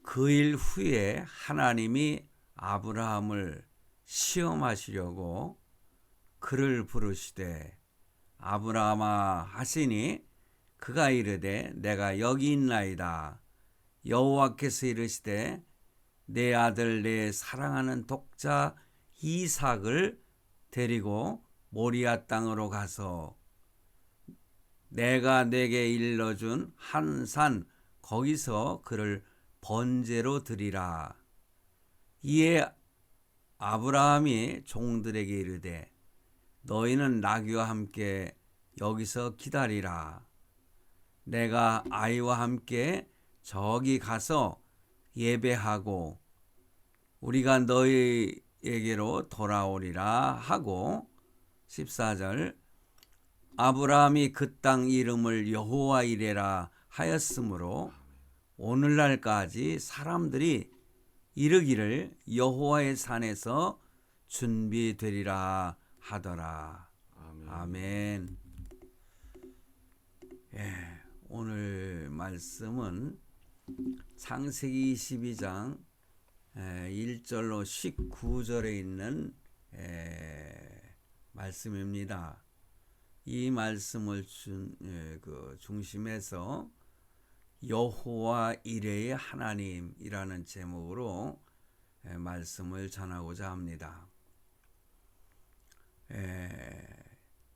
그 일 후에 하나님이 아브라함을 시험하시려고 그를 부르시되 아브라함아 하시니 그가 이르되 내가 여기 있나이다. 여호와께서 이르시되 내 아들 내 사랑하는 독자 이삭을 데리고 모리아 땅으로 가서 내가 내게 일러준 한 산 거기서 그를 번제로 드리라. 이에 아브라함이 종들에게 이르되 너희는 나귀와 함께 여기서 기다리라. 내가 아이와 함께 저기 가서 예배하고 우리가 너희에게로 돌아오리라 하고 14절 아브라함이 그 땅 이름을 여호와 이레라 하였으므로 오늘날까지 사람들이 이르기를 여호와의 산에서 준비되리라 하더라. 아멘. 오늘 말씀은 창세기 22장 1절로 19절에 있는 말씀입니다. 이 말씀을 중심해서 여호와 이레의 하나님이라는 제목으로 말씀을 전하고자 합니다.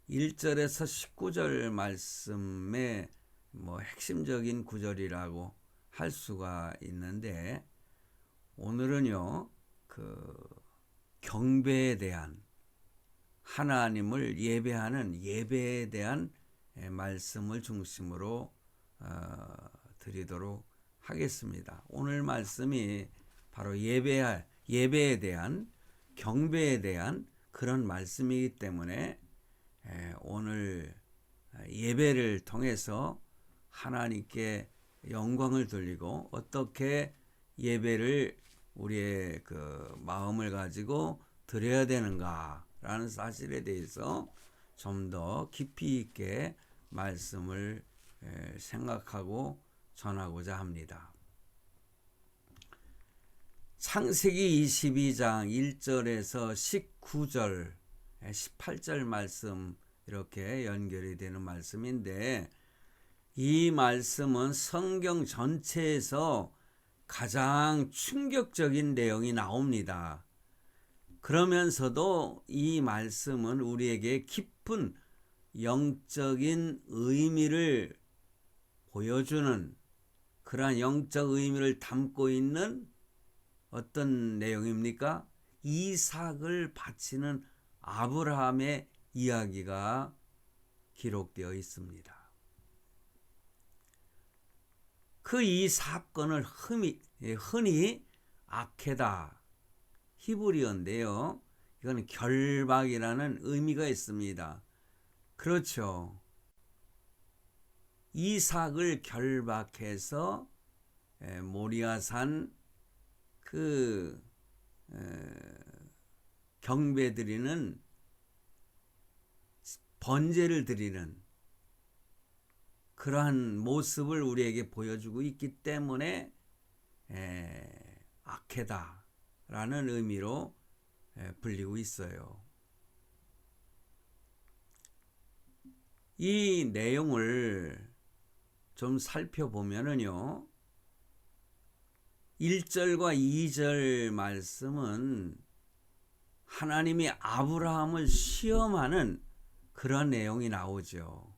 1절에서 19절 말씀의 핵심적인 구절이라고 할 수가 있는데 오늘은요 경배에 대한 하나님을 예배하는 예배에 대한 말씀을 중심으로 드리도록 하겠습니다. 오늘 말씀이 바로 예배에 대한 경배에 대한 그런 말씀이기 때문에 오늘 예배를 통해서 하나님께 영광을 돌리고 어떻게 예배를 우리의 그 마음을 가지고 드려야 되는가라는 사실에 대해서 좀 더 깊이 있게 말씀을 생각하고 전하고자 합니다. 창세기 22장 1절에서 19절, 18절 말씀 이렇게 연결이 되는 말씀인데 이 말씀은 성경 전체에서 가장 충격적인 내용이 나옵니다. 그러면서도 이 말씀은 우리에게 깊은 영적인 의미를 보여주는 그러한 영적 의미를 담고 있는 어떤 내용입니까? 이삭을 바치는 아브라함의 이야기가 기록되어 있습니다. 그 이 사건을 흔히 아케다 히브리어인데요. 이건 결박이라는 의미가 있습니다. 그렇죠. 이삭을 결박해서 모리아산 그 경배드리는 번제를 드리는 그러한 모습을 우리에게 보여주고 있기 때문에 아케다라는 의미로 불리고 있어요. 이 내용을 좀 살펴보면은요, 1절과 2절 말씀은 하나님이 아브라함을 시험하는 그런 내용이 나오죠.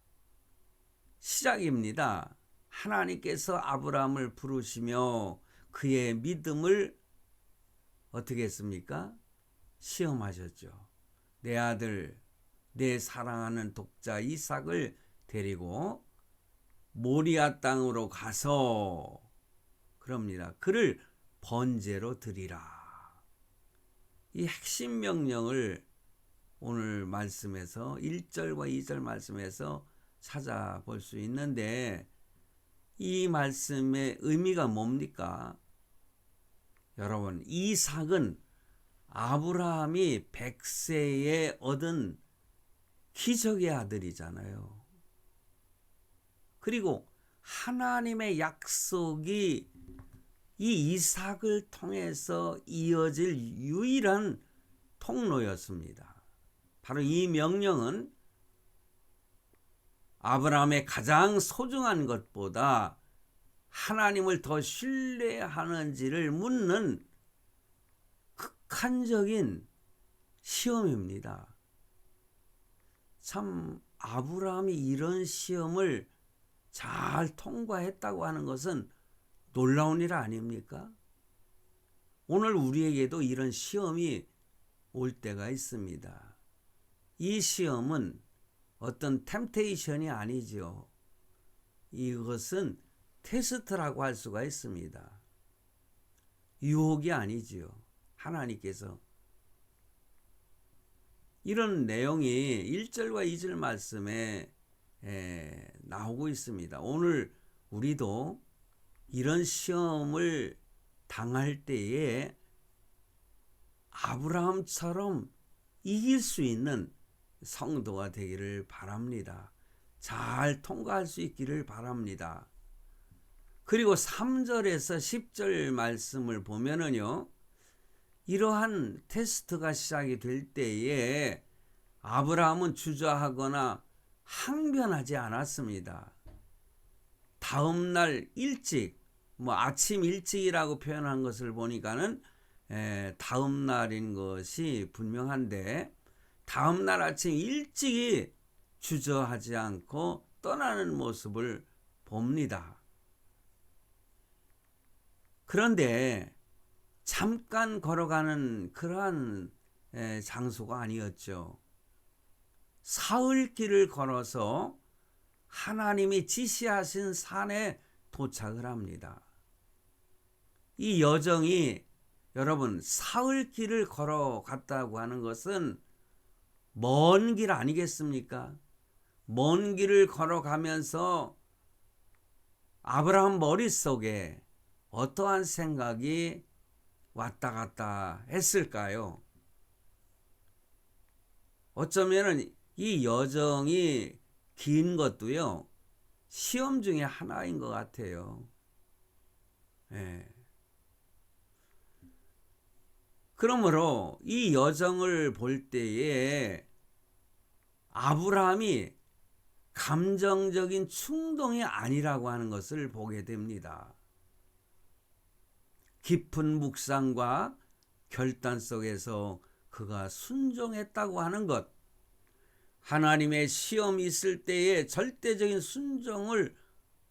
시작입니다. 하나님께서 아브라함을 부르시며 그의 믿음을 어떻게 했습니까? 시험하셨죠. 내 아들, 내 사랑하는 독자 이삭을 데리고 모리아 땅으로 가서 그럽니다. 그를 번제로 드리라. 이 핵심 명령을 오늘 말씀에서 1절과 2절 말씀에서 찾아볼 수 있는데 이 말씀의 의미가 뭡니까? 여러분, 이삭은 아브라함이 100세에 얻은 기적의 아들이잖아요. 그리고 하나님의 약속이 이 이삭을 통해서 이어질 유일한 통로였습니다. 바로 이 명령은 아브라함의 가장 소중한 것보다 하나님을 더 신뢰하는지를 묻는 극한적인 시험입니다. 참 아브라함이 이런 시험을 잘 통과했다고 하는 것은 놀라운 일 아닙니까? 오늘 우리에게도 이런 시험이 올 때가 있습니다. 이 시험은 어떤 템테이션이 아니죠. 이것은 테스트라고 할 수가 있습니다. 유혹이 아니지요. 하나님께서 이런 내용이 1절과 2절 말씀에 나오고 있습니다. 오늘 우리도 이런 시험을 당할 때에 아브라함처럼 이길 수 있는 성도가 되기를 바랍니다. 잘 통과할 수 있기를 바랍니다. 그리고 3절에서 10절 말씀을 보면은요, 이러한 테스트가 시작이 될 때에 아브라함은 주저하거나 항변하지 않았습니다. 다음 날 일찍, 아침 일찍이라고 표현한 것을 보니까는 다음 날인 것이 분명한데, 다음 날 아침 일찍이 주저하지 않고 떠나는 모습을 봅니다. 그런데 잠깐 걸어가는 그러한 장소가 아니었죠. 사흘길을 걸어서 하나님이 지시하신 산에 도착을 합니다. 이 여정이 여러분 사흘길을 걸어갔다고 하는 것은 먼 길 아니겠습니까? 먼 길을 걸어가면서 아브라함 머릿속에 어떠한 생각이 왔다 갔다 했을까요? 어쩌면은 이 여정이 긴 것도요, 시험 중에 하나인 것 같아요. 그러므로 이 여정을 볼 때에 아브라함이 감정적인 충동이 아니라고 하는 것을 보게 됩니다. 깊은 묵상과 결단 속에서 그가 순종했다고 하는 것, 하나님의 시험이 있을 때에 절대적인 순종을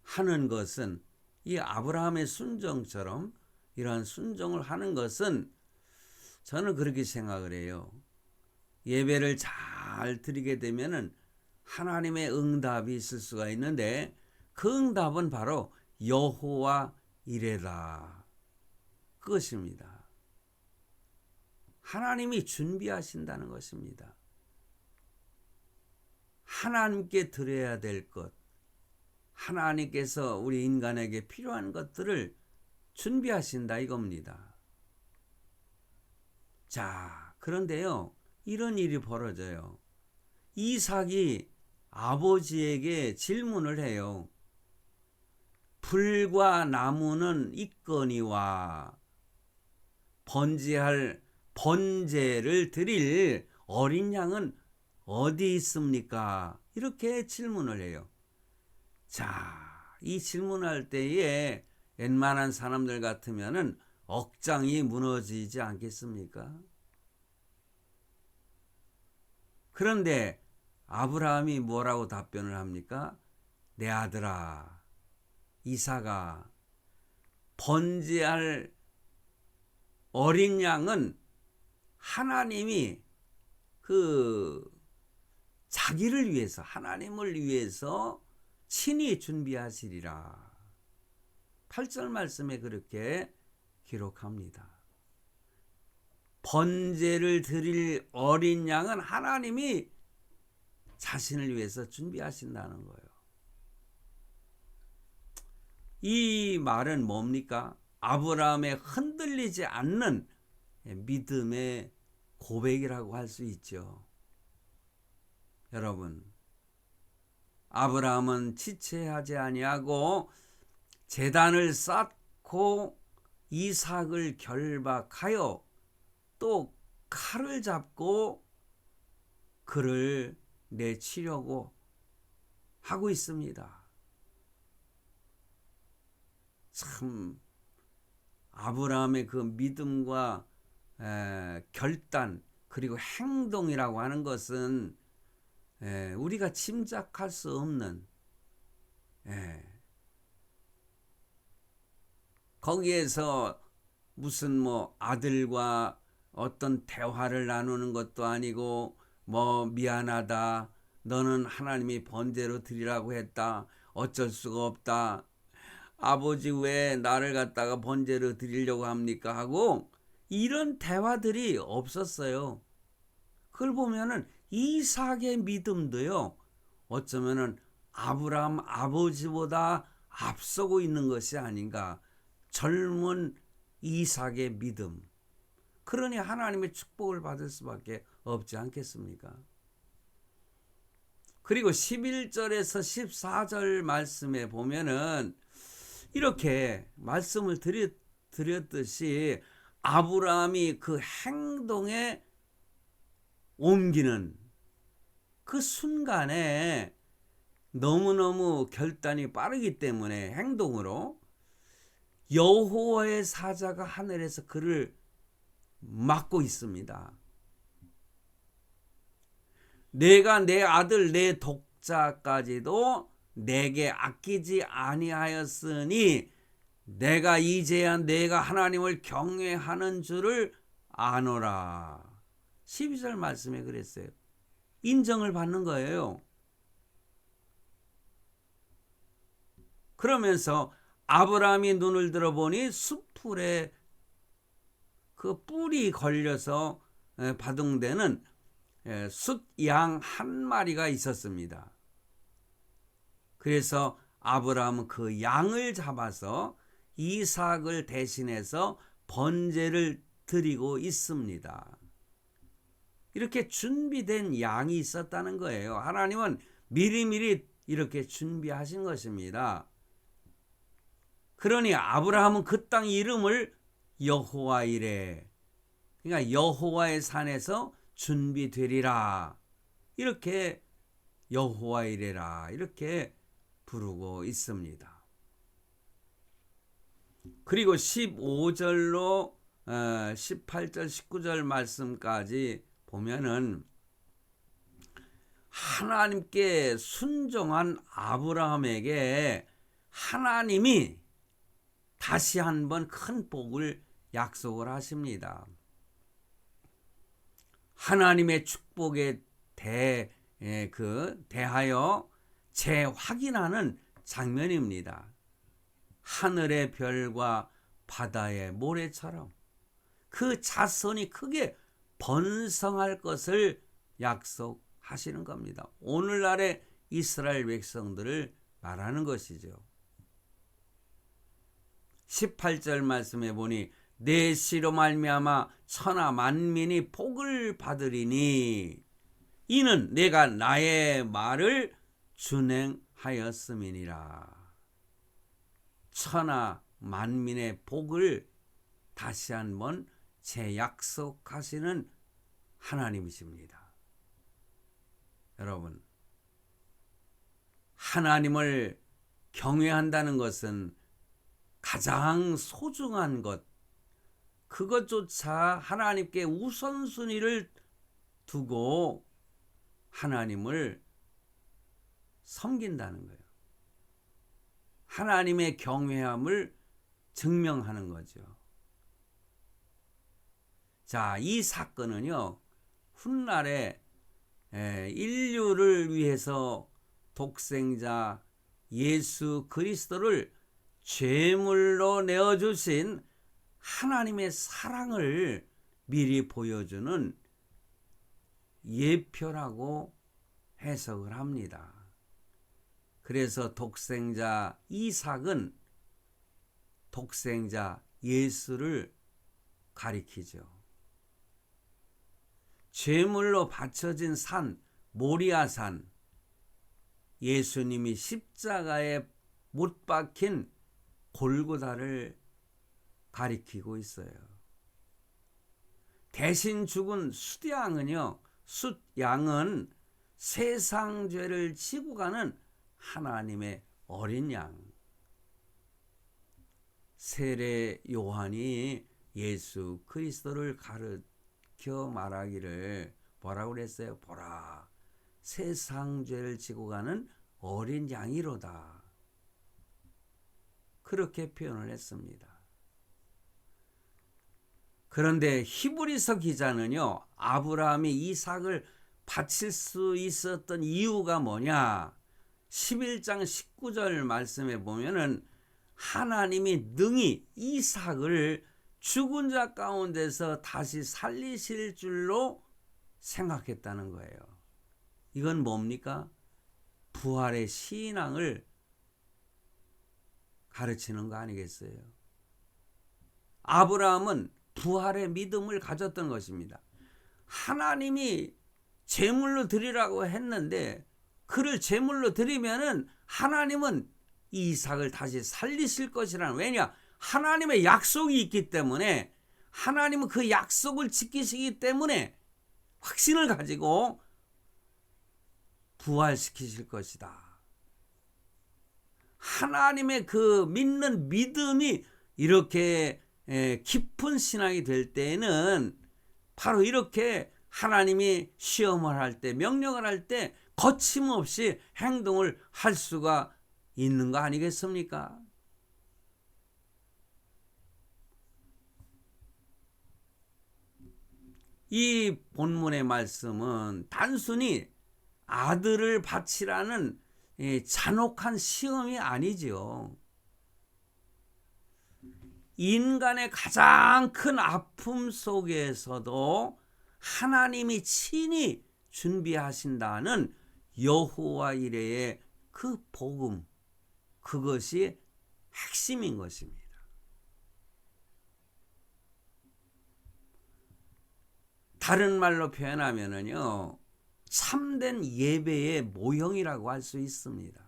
하는 것은 이 아브라함의 순종처럼 이러한 순종을 하는 것은 저는 그렇게 생각을 해요. 예배를 잘 드리게 되면은 하나님의 응답이 있을 수가 있는데 그 응답은 바로 여호와 이레다. 그것입니다. 하나님이 준비하신다는 것입니다. 하나님께 드려야 될 것, 하나님께서 우리 인간에게 필요한 것들을 준비하신다 이겁니다. 자, 그런데요, 이런 일이 벌어져요. 이삭이 아버지에게 질문을 해요. 불과 나무는 있거니와 번제를 드릴 어린 양은 어디 있습니까? 이렇게 질문을 해요. 자, 이 질문할 때에 웬만한 사람들 같으면은 억장이 무너지지 않겠습니까? 그런데 아브라함이 뭐라고 답변을 합니까? 내 아들아, 이삭아, 번제할 어린 양은 하나님이 자기를 위해서, 하나님을 위해서 친히 준비하시리라. 8절 말씀에 그렇게 기록합니다. 번제를 드릴 어린 양은 하나님이 자신을 위해서 준비하신다는 거예요. 이 말은 뭡니까? 아브라함의 흔들리지 않는 믿음의 고백이라고 할 수 있죠. 여러분, 아브라함은 지체하지 아니하고 제단을 쌓고 이삭을 결박하여 또 칼을 잡고 그를 내치려고 하고 있습니다. 참 아브라함의 그 믿음과 결단 그리고 행동이라고 하는 것은 우리가 짐작할 수 없는 거기에서 무슨 뭐 아들과 어떤 대화를 나누는 것도 아니고 뭐 미안하다 너는 하나님이 번제로 드리라고 했다 어쩔 수가 없다 아버지 왜 나를 갖다가 번제로 드리려고 합니까 하고 이런 대화들이 없었어요. 그걸 보면은 이삭의 믿음도요 어쩌면은 아브라함 아버지보다 앞서고 있는 것이 아닌가. 젊은 이삭의 믿음. 그러니 하나님의 축복을 받을 수밖에 없지 않겠습니까? 그리고 11절에서 14절 말씀에 보면은 이렇게 말씀을 드렸듯이 아브라함이 그 행동에 옮기는 그 순간에 너무너무 결단이 빠르기 때문에 행동으로 여호와의 사자가 하늘에서 그를 막고 있습니다. 내가 내 아들 내 독자까지도 내게 아끼지 아니하였으니 내가 이제야 내가 하나님을 경외하는 줄을 아노라. 12절 말씀에 그랬어요. 인정을 받는 거예요. 그러면서 아브라함이 눈을 들어보니 숯불에 그 뿔이 걸려서 바둥대는 숫양 한 마리가 있었습니다. 그래서 아브라함은 그 양을 잡아서 이삭을 대신해서 번제를 드리고 있습니다. 이렇게 준비된 양이 있었다는 거예요. 하나님은 미리미리 이렇게 준비하신 것입니다. 그러니 아브라함은 그 땅 이름을 여호와이레, 그러니까 여호와의 산에서 준비되리라, 이렇게 여호와이레라 이렇게 부르고 있습니다. 그리고 15절로 18절 19절 말씀까지 보면은 하나님께 순종한 아브라함에게 하나님이 다시 한번 큰 복을 약속을 하십니다. 하나님의 축복에 대하여 재확인하는 장면입니다. 하늘의 별과 바다의 모래처럼 그 자손이 크게 번성할 것을 약속하시는 겁니다. 오늘날의 이스라엘 백성들을 말하는 것이죠. 18절 말씀해 보니 내 씨로 말미암아 천하 만민이 복을 받으리니 이는 내가 나의 말을 준행하였음이니라. 천하 만민의 복을 다시 한번 재약속하시는 하나님이십니다. 여러분, 하나님을 경외한다는 것은 가장 소중한 것, 그것조차 하나님께 우선순위를 두고 하나님을 섬긴다는 거예요. 하나님의 경외함을 증명하는 거죠. 자, 이 사건은요, 훗날에 인류를 위해서 독생자 예수 그리스도를 제물로 내어주신 하나님의 사랑을 미리 보여주는 예표라고 해석을 합니다. 그래서 독생자 이삭은 독생자 예수를 가리키죠. 제물로 바쳐진 산 모리아산, 예수님이 십자가에 못 박힌 골고다를 가리키고 있어요. 대신 죽은 숫양은 세상 죄를 지고 가는 하나님의 어린 양. 세례 요한이 예수 그리스도를 가르쳐 말하기를 뭐라고 그랬어요? 보라, 세상 죄를 지고 가는 어린 양이로다. 그렇게 표현을 했습니다. 그런데 히브리서 기자는요, 아브라함이 이삭을 바칠 수 있었던 이유가 뭐냐? 11장 19절 말씀에 보면은 하나님이 능히 이삭을 죽은 자 가운데서 다시 살리실 줄로 생각했다는 거예요. 이건 뭡니까? 부활의 신앙을 가르치는 거 아니겠어요? 아브라함은 부활의 믿음을 가졌던 것입니다. 하나님이 제물로 드리라고 했는데 그를 제물로 드리면은 하나님은 이삭을 다시 살리실 것이라는, 왜냐? 하나님의 약속이 있기 때문에, 하나님은 그 약속을 지키시기 때문에 확신을 가지고 부활시키실 것이다. 하나님의 그 믿는 믿음이 이렇게 깊은 신앙이 될 때에는 바로 이렇게 하나님이 시험을 할 때, 명령을 할 때 거침없이 행동을 할 수가 있는 거 아니겠습니까? 이 본문의 말씀은 단순히 아들을 바치라는 잔혹한 시험이 아니지요. 인간의 가장 큰 아픔 속에서도 하나님이 친히 준비하신다는 여호와 이레의 그 복음, 그것이 핵심인 것입니다. 다른 말로 표현하면은요, 참된 예배의 모형이라고 할 수 있습니다.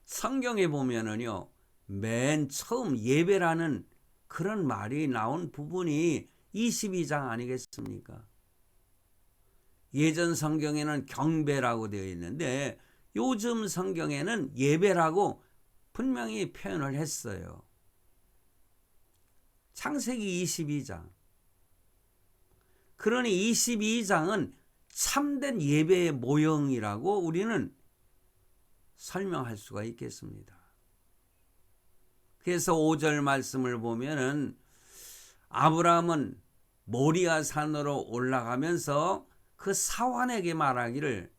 성경에 보면은요, 맨 처음 예배라는 그런 말이 나온 부분이 22장 아니겠습니까? 예전 성경에는 경배라고 되어 있는데 요즘 성경에는 예배라고 분명히 표현을 했어요. 창세기 22장. 그러니 22장은 참된 예배의 모형이라고 우리는 설명할 수가 있겠습니다. 그래서 5절 말씀을 보면은 아브라함은 모리아 산으로 올라가면서 그 사환에게 말하기를,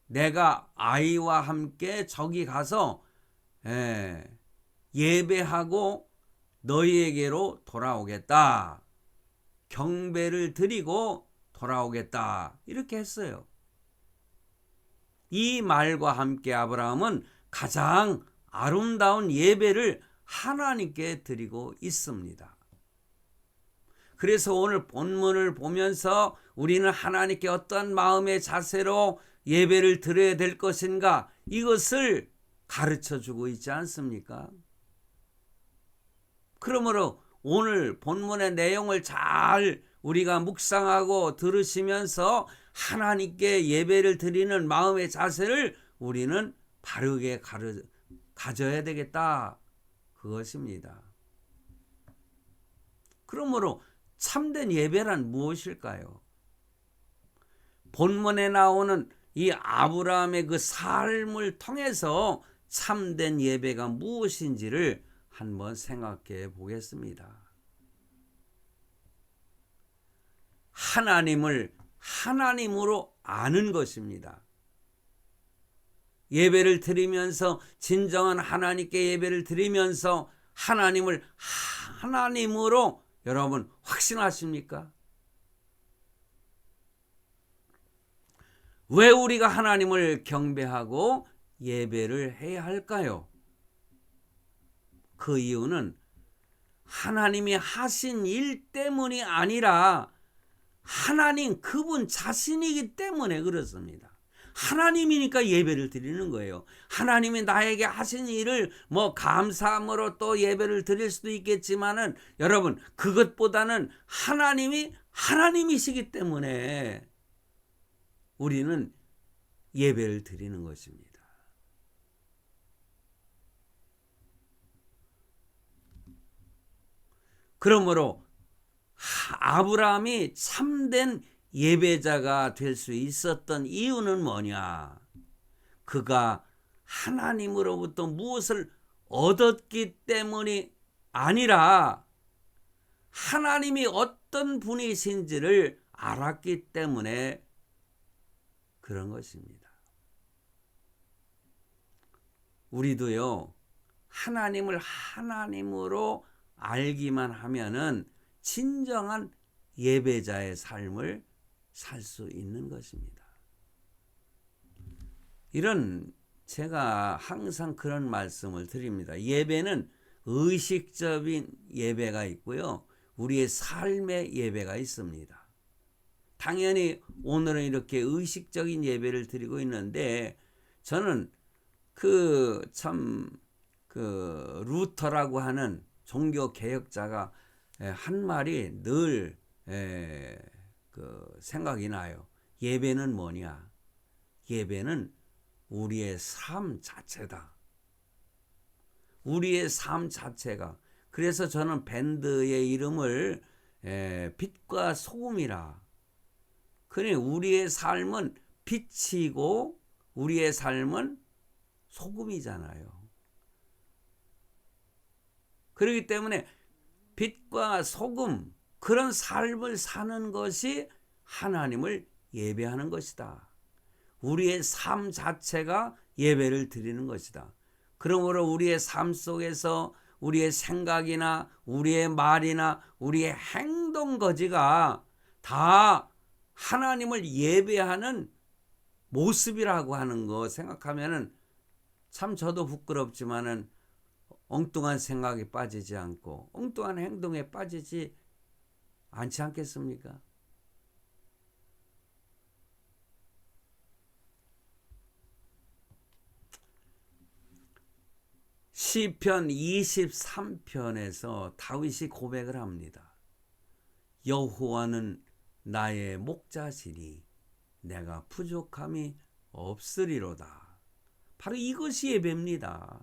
내가 아이와 함께 저기 가서 예배하고 너희에게로 돌아오겠다. 경배를 드리고 돌아오겠다. 이렇게 했어요. 이 말과 함께 아브라함은 가장 아름다운 예배를 하나님께 드리고 있습니다. 그래서 오늘 본문을 보면서 우리는 하나님께 어떤 마음의 자세로 예배를 드려야 될 것인가, 이것을 가르쳐 주고 있지 않습니까? 그러므로 오늘 본문의 내용을 잘 우리가 묵상하고 들으시면서 하나님께 예배를 드리는 마음의 자세를 우리는 바르게 가져야 되겠다, 그것입니다. 그러므로 참된 예배란 무엇일까요? 본문에 나오는 이 아브라함의 그 삶을 통해서 참된 예배가 무엇인지를 한번 생각해 보겠습니다. 하나님을 하나님으로 아는 것입니다. 예배를 드리면서, 진정한 하나님께 예배를 드리면서 하나님을 하나님으로 여러분 확신하십니까? 왜 우리가 하나님을 경배하고 예배를 해야 할까요? 그 이유는 하나님이 하신 일 때문이 아니라 하나님 그분 자신이기 때문에 그렇습니다. 하나님이니까 예배를 드리는 거예요. 하나님이 나에게 하신 일을 뭐 감사함으로 또 예배를 드릴 수도 있겠지만은 여러분 그것보다는 하나님이 하나님이시기 때문에 우리는 예배를 드리는 것입니다. 그러므로 아브라함이 참된 예배자가 될 수 있었던 이유는 뭐냐? 그가 하나님으로부터 무엇을 얻었기 때문이 아니라 하나님이 어떤 분이신지를 알았기 때문에 그런 것입니다. 우리도요, 하나님을 하나님으로 알기만 하면은 진정한 예배자의 삶을 살 수 있는 것입니다. 제가 항상 그런 말씀을 드립니다. 예배는 의식적인 예배가 있고요. 우리의 삶의 예배가 있습니다. 당연히 오늘은 이렇게 의식적인 예배를 드리고 있는데 저는 루터라고 하는 종교 개혁자가 한 말이 늘 생각이 나요. 예배는 뭐냐? 예배는 우리의 삶 자체다. 우리의 삶 자체가. 그래서 저는 밴드의 이름을 빛과 소금이라. 그래 우리의 삶은 빛이고 우리의 삶은 소금이잖아요. 그렇기 때문에 빛과 소금 그런 삶을 사는 것이 하나님을 예배하는 것이다. 우리의 삶 자체가 예배를 드리는 것이다. 그러므로 우리의 삶 속에서 우리의 생각이나 우리의 말이나 우리의 행동 거지가 다 하나님을 예배하는 모습이라고 하는 거 생각하면은 참 저도 부끄럽지만은 엉뚱한 생각에 빠지지 않고 엉뚱한 행동에 빠지지 않지 않겠습니까? 시편 23편에서 다윗이 고백을 합니다. 여호와는 나의 목자시니 내가 부족함이 없으리로다. 바로 이것이 예배입니다.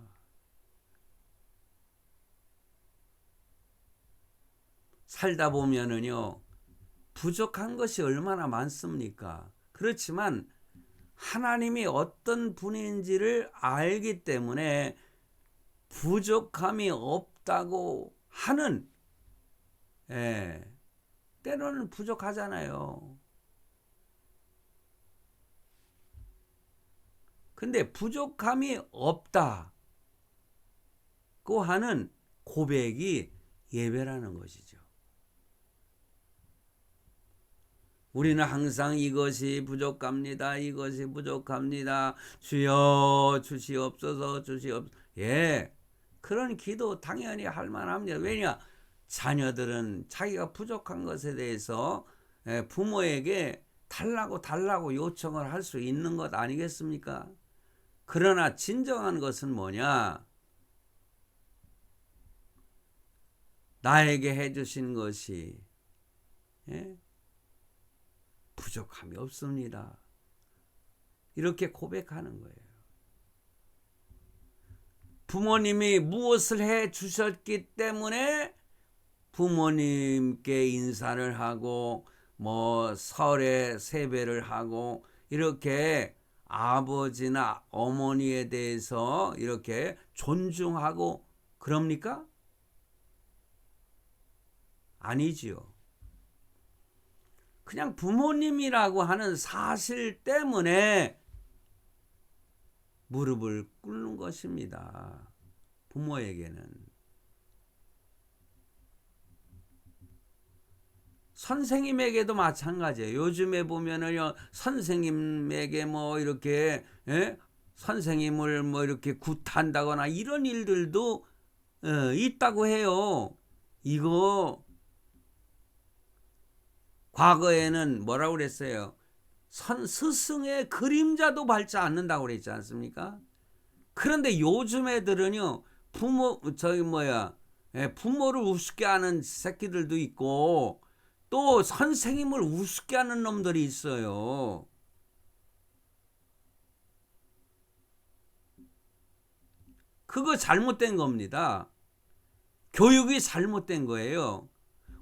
살다 보면은요, 부족한 것이 얼마나 많습니까? 그렇지만 하나님이 어떤 분인지를 알기 때문에 부족함이 없다고 하는, 때로는 부족하잖아요. 근데 부족함이 없다고 하는 고백이 예배라는 것이죠. 우리는 항상 이것이 부족합니다. 이것이 부족합니다. 주여 주시옵소서 주시옵소서. 그런 기도 당연히 할 만합니다. 왜냐? 자녀들은 자기가 부족한 것에 대해서 부모에게 달라고 요청을 할 수 있는 것 아니겠습니까? 그러나 진정한 것은 뭐냐? 나에게 해주신 것이 부족함이 없습니다. 이렇게 고백하는 거예요. 부모님이 무엇을 해 주셨기 때문에 부모님께 인사를 하고 뭐 설에 세배를 하고 이렇게 아버지나 어머니에 대해서 이렇게 존중하고 그럽니까? 아니지요. 그냥 부모님이라고 하는 사실 때문에 무릎을 꿇는 것입니다. 부모에게는. 선생님에게도 마찬가지예요. 요즘에 보면은요, 선생님에게 뭐 이렇게, 선생님을 뭐 이렇게 굿한다거나 이런 일들도 있다고 해요. 이거 과거에는 뭐라고 그랬어요? 스승의 그림자도 밟지 않는다고 그랬지 않습니까? 그런데 요즘 애들은요, 부모를 우습게 하는 새끼들도 있고, 또 선생님을 우습게 하는 놈들이 있어요. 그거 잘못된 겁니다. 교육이 잘못된 거예요.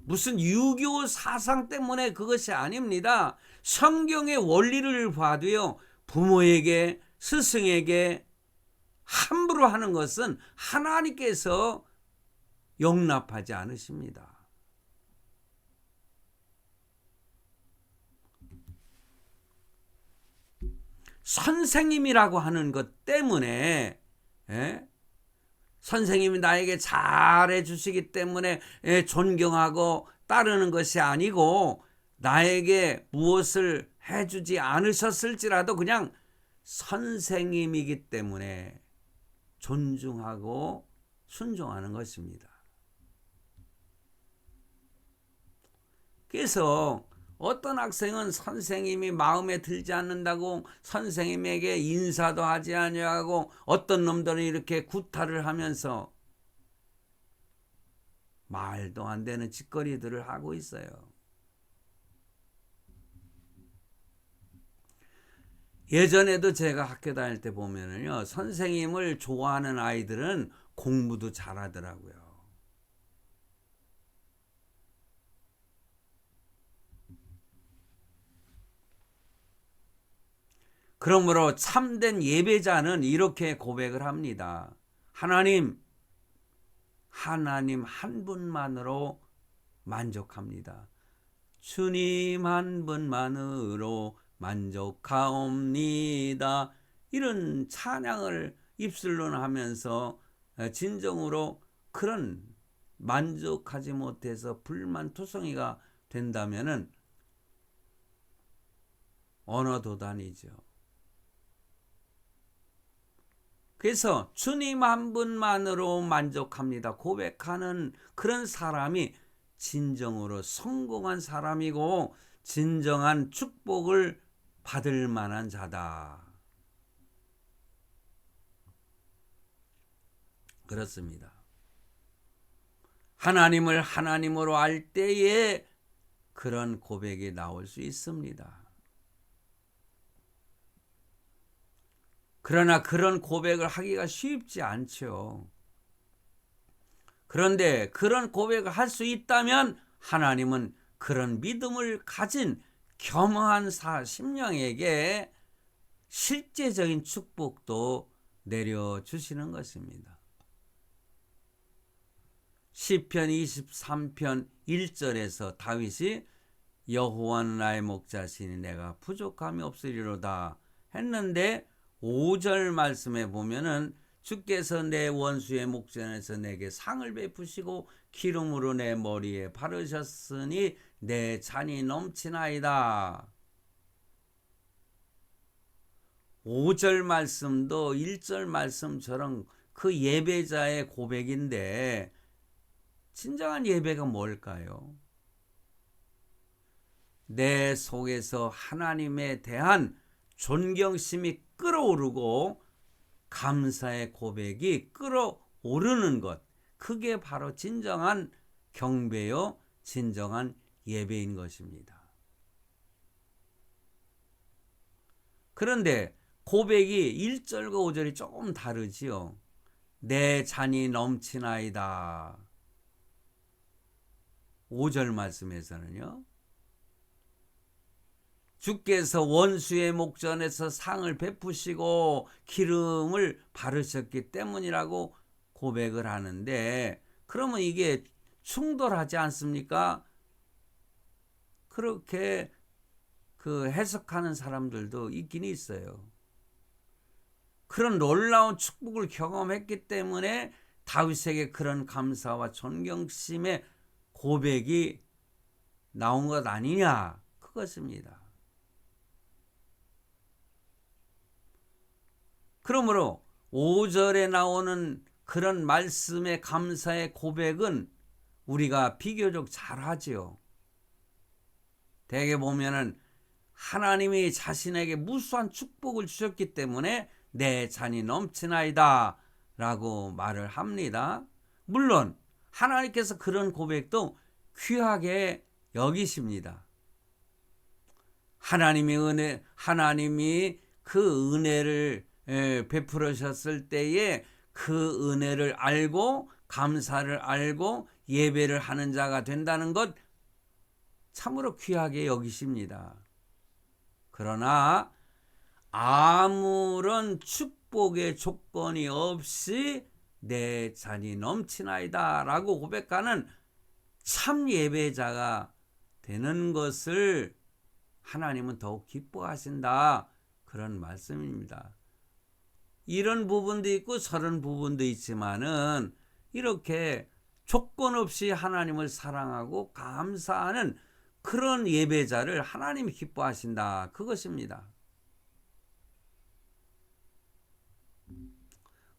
무슨 유교 사상 때문에 그것이 아닙니다. 성경의 원리를 봐도요, 부모에게, 스승에게 함부로 하는 것은 하나님께서 용납하지 않으십니다. 선생님이라고 하는 것 때문에, 선생님이 나에게 잘해 주시기 때문에 존경하고 따르는 것이 아니고, 나에게 무엇을 해주지 않으셨을지라도 그냥 선생님이기 때문에 존중하고 순종하는 것입니다. 그래서 어떤 학생은 선생님이 마음에 들지 않는다고 선생님에게 인사도 하지 아니하고, 어떤 놈들은 이렇게 구타를 하면서 말도 안 되는 짓거리들을 하고 있어요. 예전에도 제가 학교 다닐 때 보면은요, 선생님을 좋아하는 아이들은 공부도 잘하더라고요. 그러므로 참된 예배자는 이렇게 고백을 합니다. 하나님 한 분만으로 만족합니다. 주님 한 분만으로 만족하옵니다. 이런 찬양을 입술로는 하면서 진정으로 그런 만족하지 못해서 불만투성이가 된다면은 언어도단이죠. 그래서 주님 한 분만으로 만족합니다 고백하는 그런 사람이 진정으로 성공한 사람이고 진정한 축복을 받을 만한 자다. 그렇습니다. 하나님을 하나님으로 알 때에 그런 고백이 나올 수 있습니다. 그러나 그런 고백을 하기가 쉽지 않죠. 그런데 그런 고백을 할 수 있다면 하나님은 그런 믿음을 가진 겸허한 심령에게 실제적인 축복도 내려주시는 것입니다. 시편 23편 1절에서 다윗이 여호와는 나의 목자시니 내가 부족함이 없으리로다 했는데, 5절 말씀에 보면은 주께서 내 원수의 목전에서 내게 상을 베푸시고 기름으로 내 머리에 바르셨으니 내 잔이 넘치나이다. 5절 말씀도 1절 말씀처럼 그 예배자의 고백인데, 진정한 예배가 뭘까요? 내 속에서 하나님에 대한 존경심이 끓어오르고 감사의 고백이 끓어오르는 것, 그게 바로 진정한 경배요, 진정한 예배인 것입니다. 그런데 고백이 1절과 5절이 조금 다르지요. 내 잔이 넘치나이다. 5절 말씀에서는요, 주께서 원수의 목전에서 상을 베푸시고 기름을 바르셨기 때문이라고 고백을 하는데, 그러면 이게 충돌하지 않습니까? 그렇게 해석하는 사람들도 있긴 있어요. 그런 놀라운 축복을 경험했기 때문에 다윗에게 그런 감사와 존경심의 고백이 나온 것 아니냐, 그것입니다. 그러므로 5절에 나오는 그런 말씀의 감사의 고백은 우리가 비교적 잘하지요. 대개 보면은 하나님이 자신에게 무수한 축복을 주셨기 때문에 내 잔이 넘치나이다 라고 말을 합니다. 물론 하나님께서 그런 고백도 귀하게 여기십니다. 하나님이 그 은혜를 베풀으셨을 때에 그 은혜를 알고 감사를 알고 예배를 하는 자가 된다는 것 참으로 귀하게 여기십니다. 그러나 아무런 축복의 조건이 없이 내 잔이 넘치나이다 라고 고백하는 참 예배자가 되는 것을 하나님은 더욱 기뻐하신다, 그런 말씀입니다. 이런 부분도 있고 저런 부분도 있지만은 이렇게 조건 없이 하나님을 사랑하고 감사하는 그런 예배자를 하나님이 기뻐하신다, 그것입니다.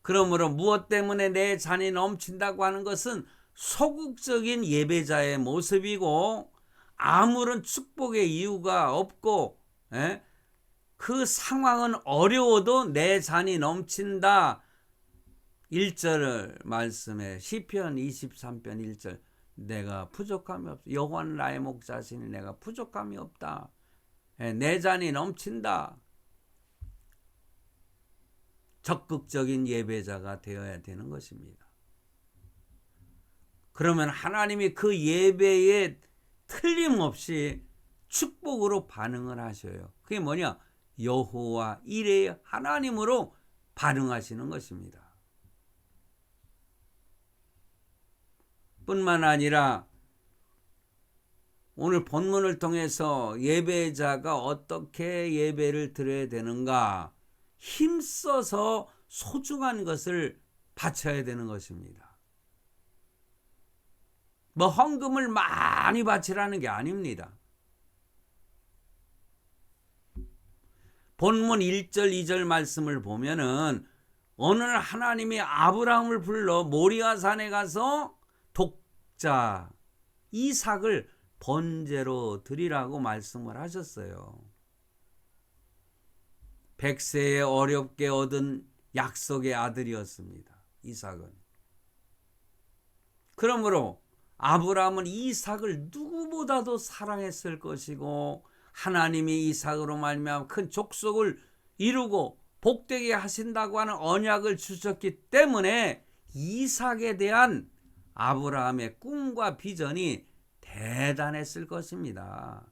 그러므로 무엇 때문에 내 잔이 넘친다고 하는 것은 소극적인 예배자의 모습이고 아무런 축복의 이유가 없고 그 상황은 어려워도 내 잔이 넘친다. 1절 말씀에 시편 23편 1절 내가 부족함이 없다. 여호와는 나의 목자시니 내가 부족함이 없다. 내 잔이 넘친다. 적극적인 예배자가 되어야 되는 것입니다. 그러면 하나님이 그 예배에 틀림없이 축복으로 반응을 하셔요. 그게 뭐냐? 여호와 이레의 하나님으로 반응하시는 것입니다. 뿐만 아니라 오늘 본문을 통해서 예배자가 어떻게 예배를 드려야 되는가, 힘써서 소중한 것을 바쳐야 되는 것입니다. 뭐 헌금을 많이 바치라는 게 아닙니다. 본문 1절 2절 말씀을 보면은 어느 날 하나님이 아브라함을 불러 모리아산에 가서 독자 이삭을 번제로 드리라고 말씀을 하셨어요. 100세에 어렵게 얻은 약속의 아들이었습니다. 이삭은. 그러므로 아브라함은 이삭을 누구보다도 사랑했을 것이고 하나님이 이삭으로 말미암아 큰 족속을 이루고 복되게 하신다고 하는 언약을 주셨기 때문에 이삭에 대한 아브라함의 꿈과 비전이 대단했을 것입니다.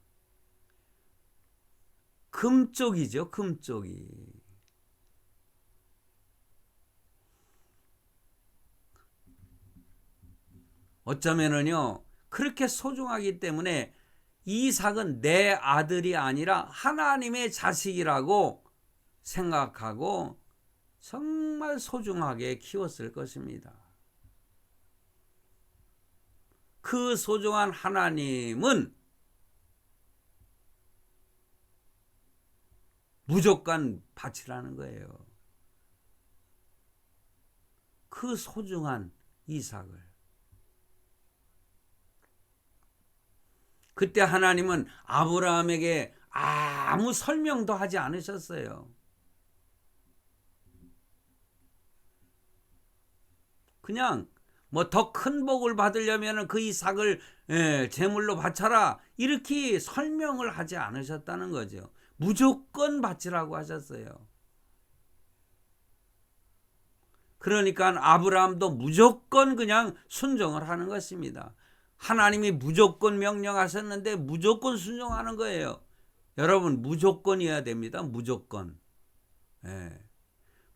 금쪽이죠, 금쪽이. 어쩌면은요, 그렇게 소중하기 때문에 이삭은 내 아들이 아니라 하나님의 자식이라고 생각하고 정말 소중하게 키웠을 것입니다. 그 소중한 하나님은 무조건 바치라는 거예요. 그 소중한 이삭을. 그때 하나님은 아브라함에게 아무 설명도 하지 않으셨어요. 그냥 뭐 더 큰 복을 받으려면 그 이삭을 제물로 바쳐라, 이렇게 설명을 하지 않으셨다는 거죠. 무조건 바치라고 하셨어요. 그러니까 아브라함도 무조건 그냥 순종을 하는 것입니다. 하나님이 무조건 명령하셨는데 무조건 순종하는 거예요. 여러분, 무조건이어야 됩니다. 무조건.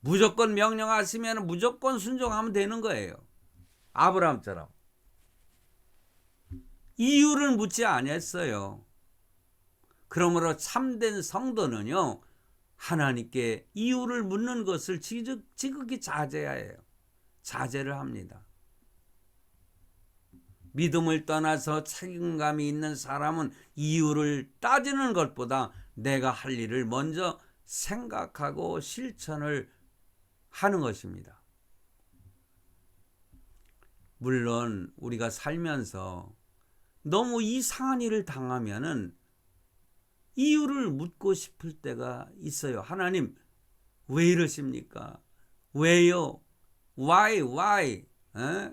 무조건 명령하시면 무조건 순종하면 되는 거예요. 아브라함처럼. 이유를 묻지 않았어요. 그러므로 참된 성도는요, 하나님께 이유를 묻는 것을 지극히 자제해야 해요. 자제를 합니다. 믿음을 떠나서 책임감이 있는 사람은 이유를 따지는 것보다 내가 할 일을 먼저 생각하고 실천을 하는 것입니다. 물론 우리가 살면서 너무 이상한 일을 당하면은 이유를 묻고 싶을 때가 있어요. 하나님, 왜 이러십니까? 왜요? Why? 에?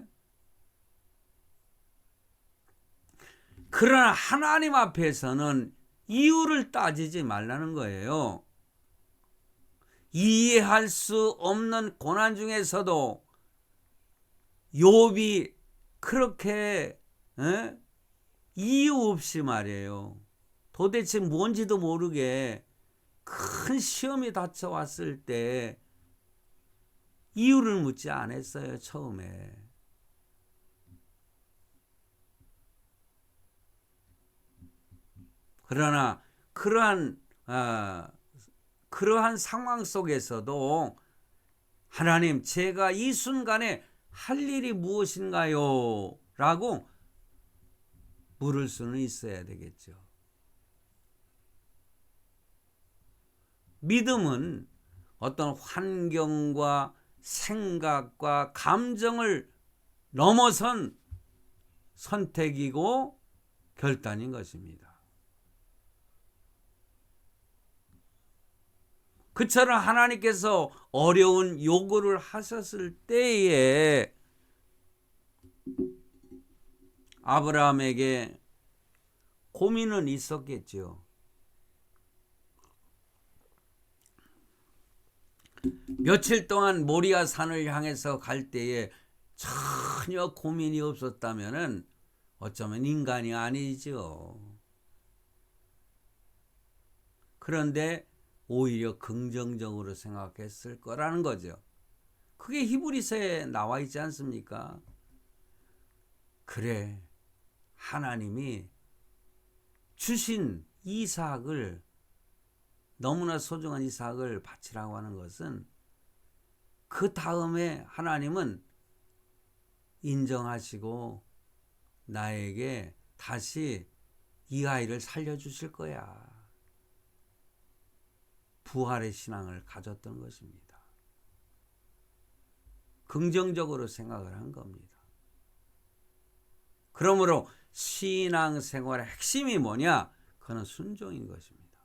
그러나 하나님 앞에서는 이유를 따지지 말라는 거예요. 이해할 수 없는 고난 중에서도 욥이 그렇게 이유 없이 말이에요. 도대체 뭔지도 모르게 큰 시험이 닥쳐왔을 때 이유를 묻지 않았어요. 처음에. 그러나 그러한 상황 속에서도 하나님, 제가 이 순간에 할 일이 무엇인가요? 라고 물을 수는 있어야 되겠죠. 믿음은 어떤 환경과 생각과 감정을 넘어선 선택이고 결단인 것입니다. 그처럼 하나님께서 어려운 요구를 하셨을 때에 아브라함에게 고민은 있었겠죠. 며칠 동안 모리아 산을 향해서 갈 때에 전혀 고민이 없었다면 어쩌면 인간이 아니죠. 그런데 오히려 긍정적으로 생각했을 거라는 거죠. 그게 히브리서에 나와 있지 않습니까? 그래, 하나님이 주신 이삭을, 너무나 소중한 이삭을 바치라고 하는 것은 그 다음에 하나님은 인정하시고 나에게 다시 이 아이를 살려주실 거야. 부활의 신앙을 가졌던 것입니다. 긍정적으로 생각을 한 겁니다. 그러므로 신앙생활의 핵심이 뭐냐? 그건 순종인 것입니다.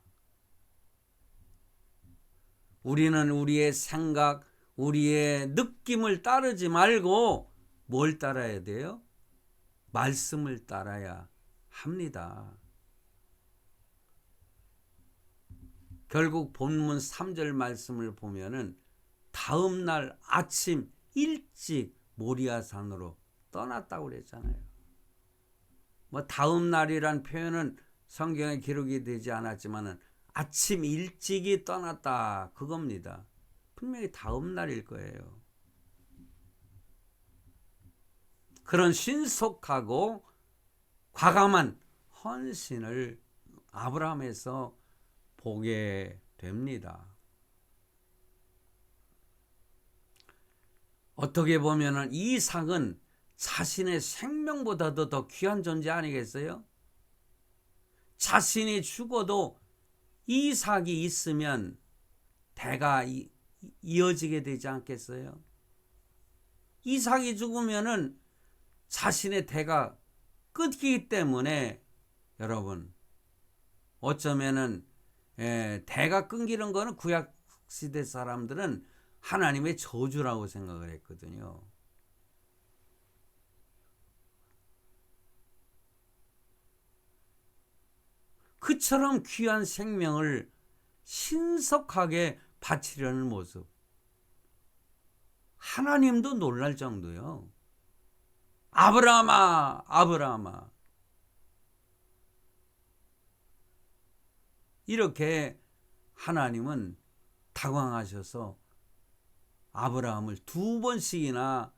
우리는 우리의 생각, 우리의 느낌을 따르지 말고 뭘 따라야 돼요? 말씀을 따라야 합니다. 결국 본문 3절 말씀을 보면은 다음 날 아침 일찍 모리아산으로 떠났다고 그랬잖아요. 뭐 다음 날이란 표현은 성경에 기록이 되지 않았지만은 아침 일찍이 떠났다 그겁니다. 분명히 다음 날일 거예요. 그런 신속하고 과감한 헌신을 아브라함에서 보게 됩니다. 어떻게 보면 이삭은 자신의 생명보다도 더 귀한 존재 아니겠어요? 자신이 죽어도 이삭이 있으면 대가 이어지게 되지 않겠어요? 이삭이 죽으면은 자신의 대가 끊기기 때문에 여러분 어쩌면은 대가 끊기는 거는 구약 시대 사람들은 하나님의 저주라고 생각을 했거든요. 그처럼 귀한 생명을 신속하게 바치려는 모습. 하나님도 놀랄 정도요. 아브라함아, 아브라함아. 이렇게 하나님은 당황하셔서 아브라함을 2번씩이나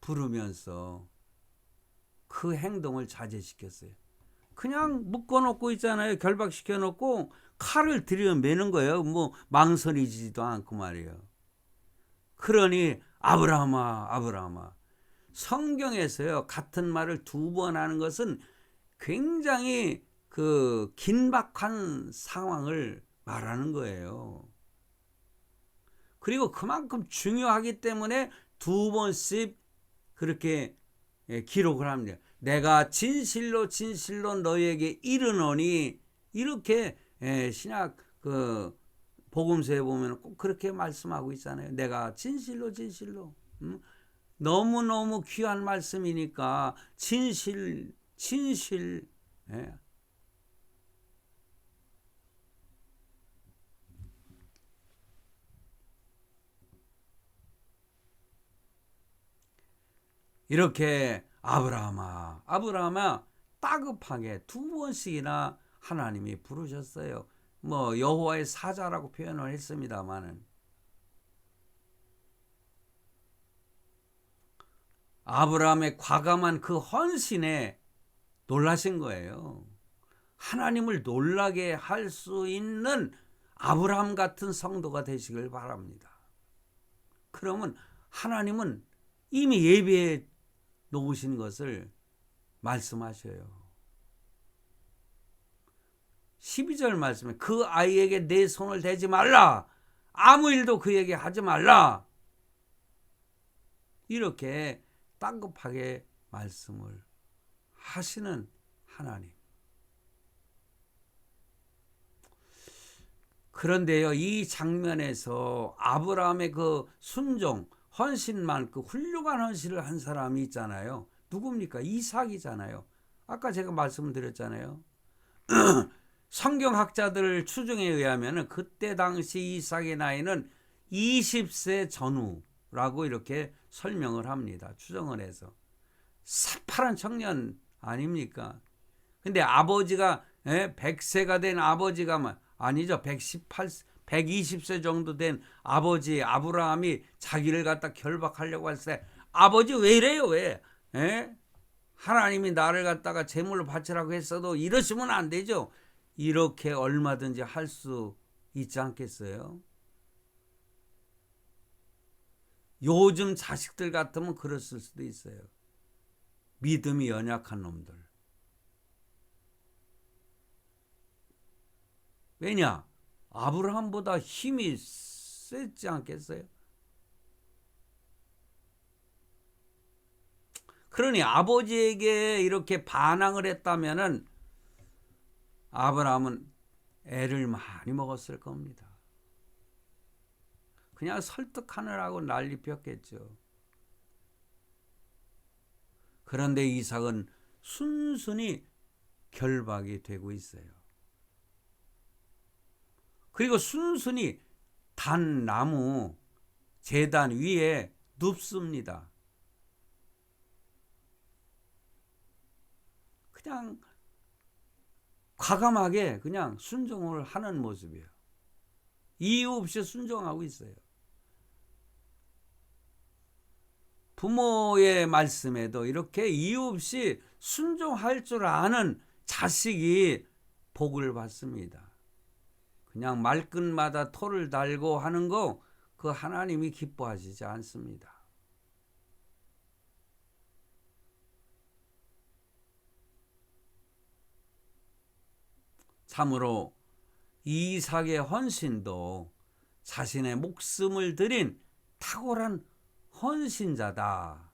부르면서 그 행동을 자제시켰어요. 그냥 묶어놓고 있잖아요. 결박시켜놓고 칼을 들여매는 거예요. 뭐 망설이지도 않고 말이에요. 그러니 아브라함아, 아브라함아. 성경에서요 같은 말을 2번 하는 것은 굉장히 그 긴박한 상황을 말하는 거예요. 그리고 그만큼 중요하기 때문에 2번씩 그렇게 기록을 합니다. 내가 진실로 진실로 너희에게 이르노니 이렇게 신약 그 복음서에 보면 꼭 그렇게 말씀하고 있잖아요. 내가 진실로 너무너무 귀한 말씀이니까 진실 예. 이렇게 아브라함아 따급하게 두 번씩이나 하나님이 부르셨어요. 뭐 여호와의 사자라고 표현을 했습니다마는 아브라함의 과감한 그 헌신에 놀라신 거예요. 하나님을 놀라게 할 수 있는 아브라함 같은 성도가 되시길 바랍니다. 그러면 하나님은 이미 예비해 놓으신 것을 말씀하셔요. 12절 말씀에 그 아이에게 내 손을 대지 말라. 아무 일도 그에게 하지 말라. 이렇게 땅급하게 말씀을 하시는 하나님. 그런데요, 이 장면에서 아브라함의 그 순종, 헌신만 그 훌륭한 헌신을 한 사람이 있잖아요. 누굽니까? 이삭이잖아요. 아까 제가 말씀드렸잖아요. 성경학자들 추정에 의하면 그때 당시 이삭의 나이는 20세 전후라고 이렇게 설명을 합니다. 추정을 해서. 새파란 청년 아닙니까? 근데 아버지가 100세가 된 아버지가 아니죠. 120세 정도 된 아버지 아브라함이 자기를 갖다 결박하려고 할 때 아버지 왜 이래요? 왜? 하나님이 나를 갖다가 제물로 바치라고 했어도 이러시면 안 되죠. 이렇게 얼마든지 할 수 있지 않겠어요? 요즘 자식들 같으면 그랬을 수도 있어요. 믿음이 연약한 놈들. 왜냐? 아브라함보다 힘이 세지 않겠어요? 그러니 아버지에게 이렇게 반항을 했다면은 아브라함은 애를 많이 먹었을 겁니다. 그냥 설득하느라고 난리 폈겠죠. 그런데 이삭은 순순히 결박이 되고 있어요. 그리고 순순히 단나무 제단 위에 눕습니다. 그냥 과감하게 그냥 순종을 하는 모습이에요. 이유 없이 순종하고 있어요. 부모의 말씀에도 이렇게 이유 없이 순종할 줄 아는 자식이 복을 받습니다. 그냥 말끝마다 토를 달고 하는 거 그 하나님이 기뻐하시지 않습니다. 참으로 이삭의 헌신도 자신의 목숨을 드린 탁월한 헌신자다.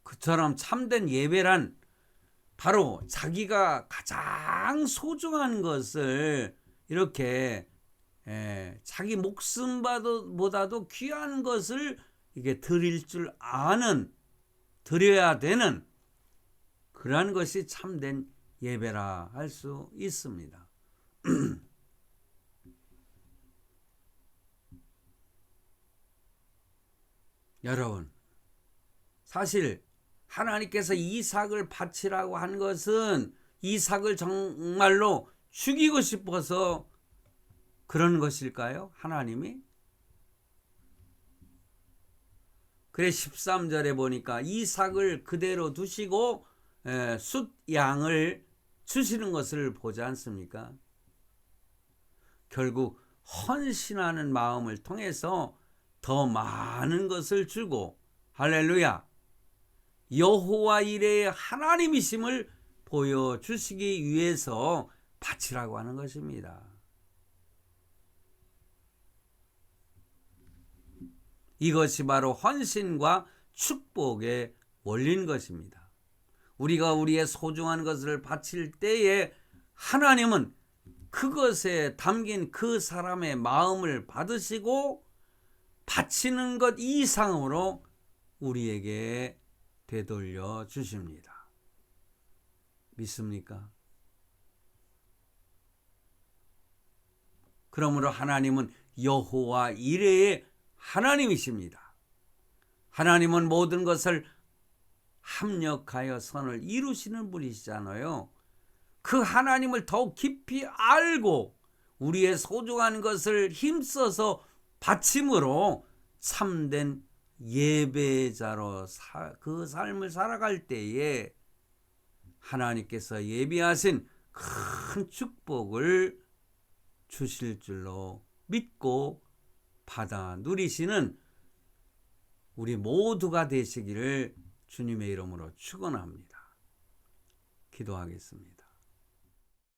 그처럼 참된 예배란 바로 자기가 가장 소중한 것을 이렇게 자기 목숨보다도 귀한 것을 이게 드릴 줄 아는, 드려야 되는 그러한 것이 참된 예배라 할 수 있습니다. 여러분, 사실 하나님께서 이삭을 바치라고 한 것은 이삭을 정말로 죽이고 싶어서 그런 것일까요? 하나님이? 그래 13절에 보니까 이삭을 그대로 두시고 숫양을 주시는 것을 보지 않습니까? 결국 헌신하는 마음을 통해서 더 많은 것을 주고 할렐루야 여호와 이레의 하나님이심을 보여주시기 위해서 바치라고 하는 것입니다. 이것이 바로 헌신과 축복의 원리인 것입니다. 우리가 우리의 소중한 것을 바칠 때에 하나님은 그것에 담긴 그 사람의 마음을 받으시고 바치는 것 이상으로 우리에게 되돌려 주십니다. 믿습니까? 그러므로 하나님은 여호와 이레의 하나님이십니다. 하나님은 모든 것을 합력하여 선을 이루시는 분이시잖아요. 그 하나님을 더욱 깊이 알고 우리의 소중한 것을 힘써서 바침으로 참된 예배자로 그 삶을 살아갈 때에 하나님께서 예비하신 큰 축복을 주실 줄로 믿고 받아 누리시는 우리 모두가 되시기를 주님의 이름으로 축원합니다. 기도하겠습니다.